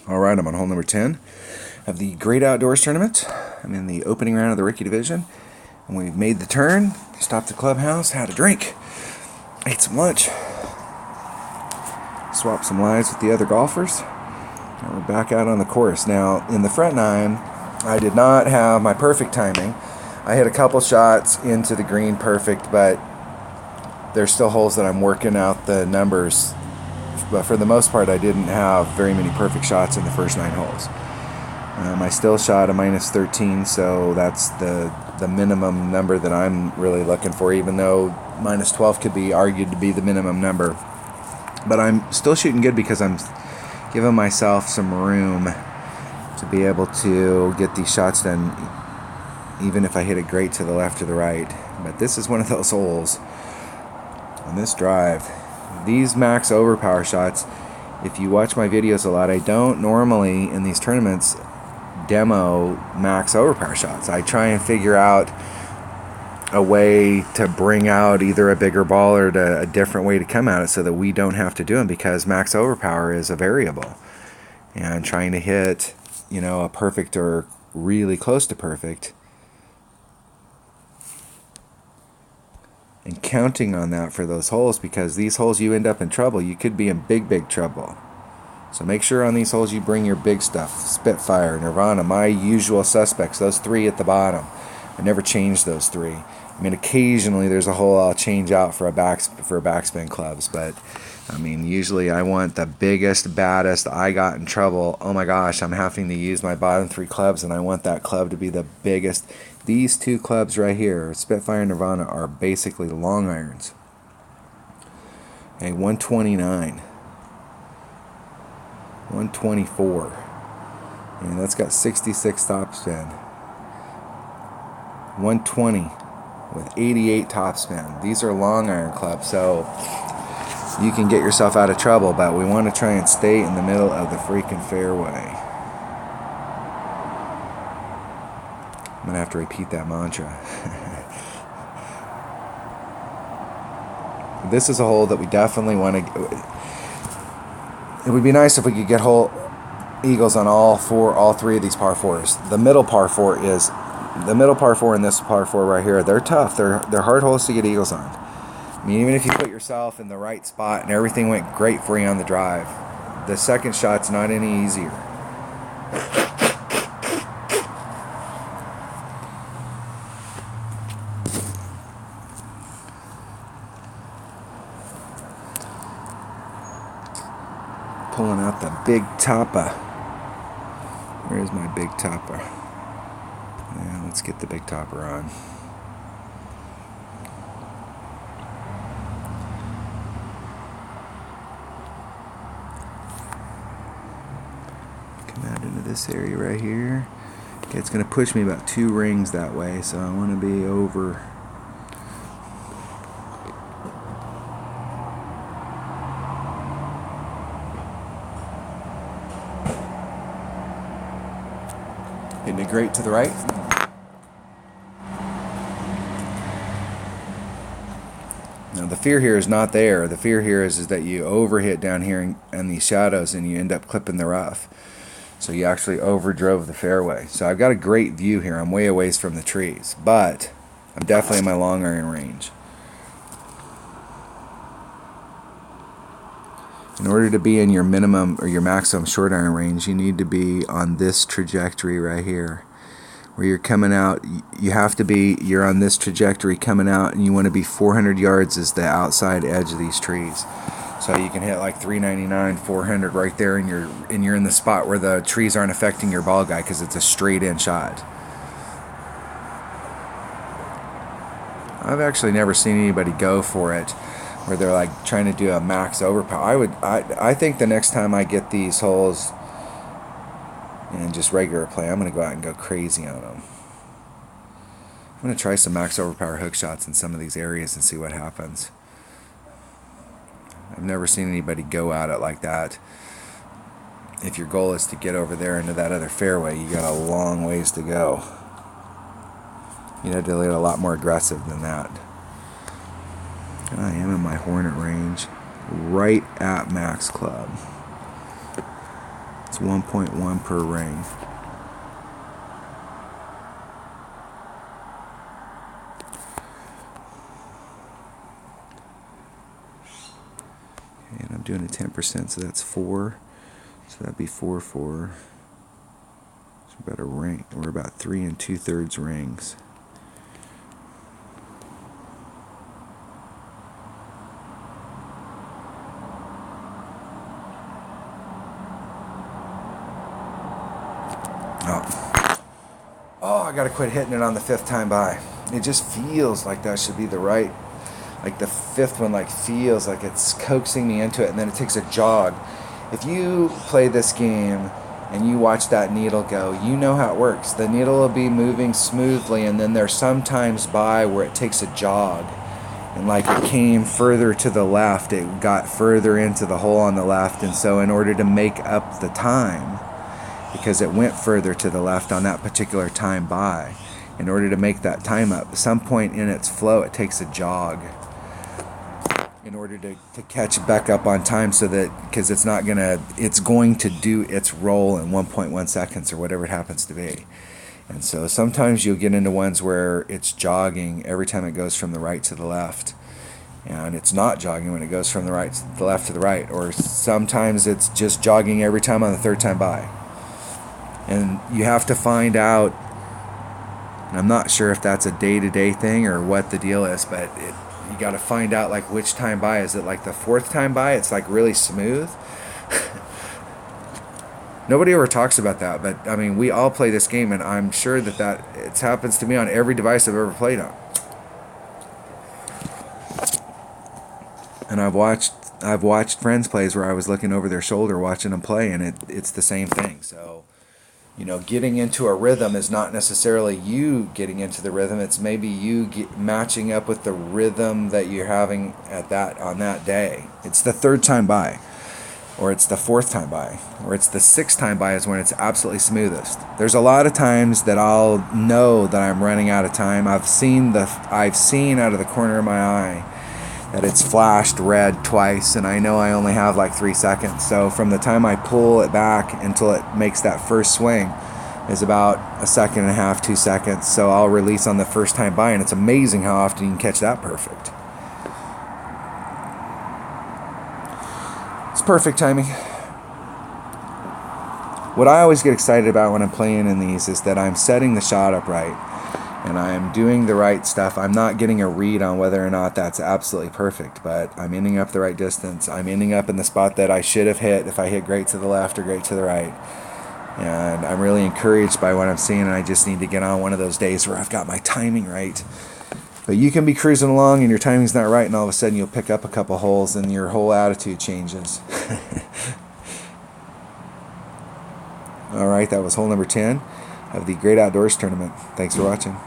Alright, I'm on hole number 10 of the Great Outdoors Tournament. I'm in the opening round of the Rookie Division. And we've made the turn, stopped at the clubhouse, had a drink, ate some lunch, swapped some lives with the other golfers. And we're back out on the course. Now, in the front nine, I did not have my perfect timing. I hit a couple shots into the green perfect, but there's still holes that I'm working out the numbers. But for the most part, I didn't have very many perfect shots in the first 9 holes. I still shot a minus 13, so that's the minimum number that I'm really looking for, even though minus 12 could be argued to be the minimum number. But I'm still shooting good because I'm giving myself some room to be able to get these shots done, even if I hit it great to the left or the right. But this is one of those holes on this drive. These max overpower shots, if you watch my videos a lot, I don't normally in these tournaments demo max overpower shots. I try and figure out a way to bring out either a bigger ball or a different way to come at it so that we don't have to do them, because max overpower is a variable. And trying to hit, a perfect or really close to perfect, and counting on that for those holes, because these holes you end up in trouble. You could be in big trouble. So make sure on these holes you bring your big stuff. Spitfire, Nirvana, my usual suspects, those 3 at the bottom. I never change those 3. I mean, occasionally there's a hole I'll change out for backspin clubs, but I mean, usually I want the biggest, baddest. I got in trouble. Oh my gosh, I'm having to use my bottom 3 clubs, and I want that club to be the biggest. These 2 clubs right here, Spitfire and Nirvana, are basically long irons. Okay, 129, 124, and that's got 66 topspin. 120 with 88 topspin. These are long iron clubs, so you can get yourself out of trouble, but we want to try and stay in the middle of the freaking fairway. I'm going to have to repeat that mantra. This is a hole that we definitely want to... It would be nice if we could get hole eagles on all 3 of these par 4s. The middle par 4 and this par 4 right here, they're tough. They're hard holes to get eagles on. I mean, even if you put yourself in the right spot and everything went great for you on the drive, the second shot's not any easier. Pulling out the big topper. Where's my big topper? Yeah, let's get the big topper on. Come out into this area right here. Okay, it's going to push me about 2 rings that way, so I want to be over. Hitting it great to the right. Now the fear here is not there. The fear here is that you overhit down here in these shadows and you end up clipping the rough. So you actually overdrove the fairway. So I've got a great view here. I'm way away from the trees, but I'm definitely in my long iron range. In order to be in your minimum or your maximum short iron range, you need to be on this trajectory right here. Where you're coming out, you're on this trajectory coming out, and you want to be 400 yards is the outside edge of these trees. So you can hit like 399, 400 right there, and you're in the spot where the trees aren't affecting your ball guy, because it's a straight in shot. I've actually never seen anybody go for it where they're like trying to do a max overpower. I think the next time I get these holes and just regular play, I'm going to go out and go crazy on them. I'm going to try some max overpower hook shots in some of these areas and see what happens. I've never seen anybody go at it like that. If your goal is to get over there into that other fairway, you got a long ways to go. You have to get a lot more aggressive than that. I am in my Hornet range, right at max club. It's 1.1 per ring. Okay, and I'm doing a 10%, so that's 4. So that'd be 4, 4. So about a ring. We're about 3 2/3 rings. Oh, I gotta quit hitting it on the 5th time by. It just feels like that should be the right, like the 5th one like feels like it's coaxing me into it, and then it takes a jog. If you play this game and you watch that needle go, you know how it works. The needle will be moving smoothly, and then there's sometimes by where it takes a jog. And like it came further to the left, it got further into the hole on the left, and so in order to make up the time, because it went further to the left on that particular time by, in order to make that time up, at some point in its flow it takes a jog in order to catch back up on time, so that, because it's going to do its roll in 1.1 seconds or whatever it happens to be. And so sometimes you'll get into ones where it's jogging every time it goes from the right to the left, and it's not jogging when it goes from the right to the left to the right, or sometimes it's just jogging every time on the 3rd time by. And you have to find out, and I'm not sure if that's a day-to-day thing or what the deal is, but you got to find out like which time by. Is it like the 4th time by? It's like really smooth. Nobody ever talks about that, but I mean, we all play this game, and I'm sure that it happens to me on every device I've ever played on. And I've watched friends plays where I was looking over their shoulder watching them play, and it's the same thing. So, you know, getting into a rhythm is not necessarily you getting into the rhythm. It's maybe you matching up with the rhythm that you're having on that day. It's the 3rd time by, or it's the 4th time by, or it's the 6th time by is when it's absolutely smoothest. There's a lot of times that I'll know that I'm running out of time. I've seen out of the corner of my eye that it's flashed red twice, and I know I only have like 3 seconds. So from the time I pull it back until it makes that first swing is about 1.5 seconds, 2 seconds. So I'll release on the 1st time by, and it's amazing how often you can catch that perfect. It's perfect timing. What I always get excited about when I'm playing in these is that I'm setting the shot up right, and I'm doing the right stuff. I'm not getting a read on whether or not that's absolutely perfect, but I'm ending up the right distance. I'm ending up in the spot that I should have hit if I hit great to the left or great to the right. And I'm really encouraged by what I'm seeing, and I just need to get on one of those days where I've got my timing right. But you can be cruising along and your timing's not right, and all of a sudden you'll pick up a couple holes and your whole attitude changes. All right, that was hole number 10 of the Great Outdoors Tournament. Thanks for watching.